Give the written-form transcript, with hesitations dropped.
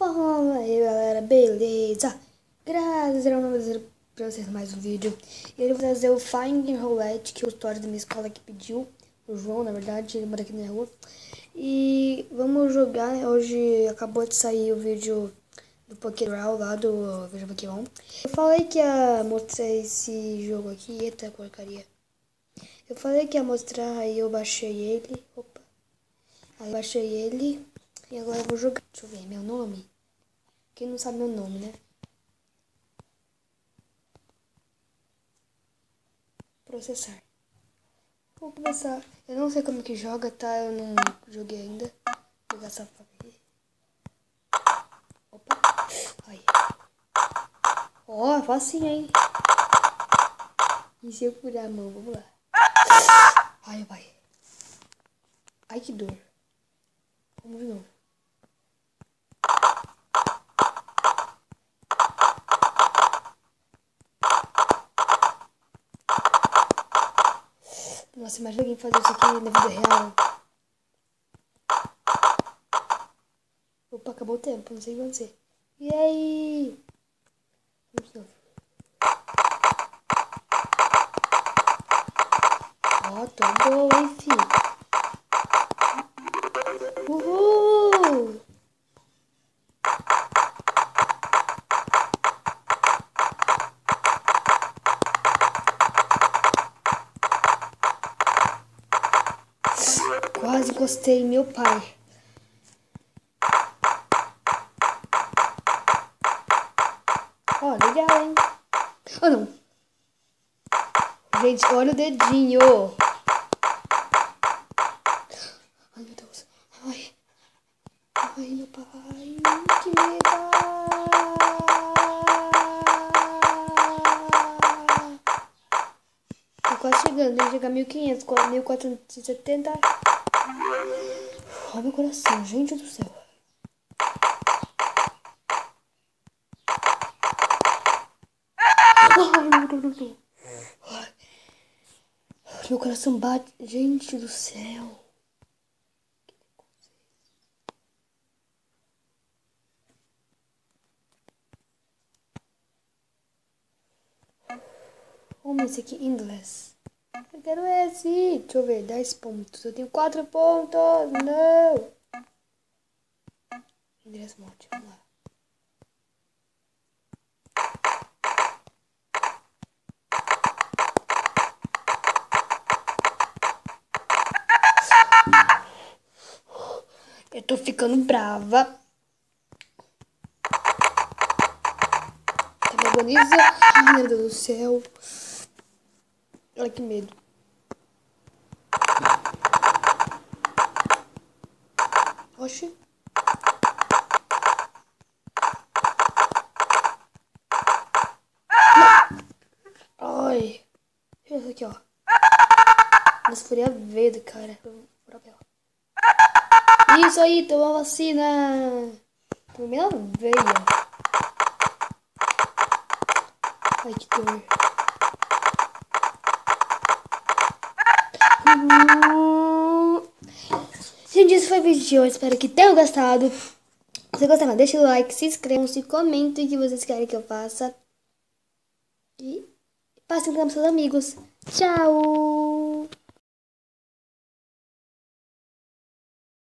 Fala aí galera, beleza? Graças a Deus, vou trazer pra vocês mais um vídeo. E eu vou trazer o Finding Roulette, que é o tutor da minha escola que pediu. O João, na verdade, ele mora aqui na rua. E vamos jogar, né? Hoje acabou de sair o vídeo do Pokéroll lá do Veja Pokémon. Eu falei que ia mostrar esse jogo aqui, eita porcaria. Eu falei que ia mostrar, aí eu baixei ele. Opa. Aí eu baixei ele e agora eu vou jogar. Deixa eu ver, meu nome. Quem não sabe meu nome, né? Processar. Vou começar. Eu não sei como que joga, tá? Eu não joguei ainda. Vou jogar essa faca aqui. Opa. Aí. Ó, facinho, hein? E se eu furar a mão? Vamos lá. Ai, vai. Ai, que dor. Vamos de novo. Nossa, imagina alguém fazer isso aqui na vida real. Opa, acabou o tempo, não sei o que acontecer. E aí? Vamos de novo. Ó, tô boa, hein, filho? Uhul! Quase gostei, meu pai. Ó, legal, hein? Oh, não. Gente, olha o dedinho. Ai, meu Deus. Ai. Ai, meu pai. Que medo. Tô quase chegando. Tem que chegar 1500, 1470. Olha meu coração, gente do céu. Meu coração bate. Gente do céu. Vamos esse aqui, inglês. Eu quero esse. Deixa eu ver, 10 pontos. Eu tenho 4 pontos. Não. Inglês morte, vamos lá. Eu tô ficando brava. Tá me agoniza. Ai, meu Deus do céu. Olha que medo. Oxi. Ai. Deixa eu ver aqui, ó. Nossa, fúria verde, cara. Isso aí, tomou a vacina. Tomei na veia. Ai, que dor. Gente, esse foi o vídeo de hoje. Espero que tenham gostado. Se gostaram, deixa o like, se inscrevam, se comentem o que vocês querem que eu faça. E passem para os seus amigos. Tchau!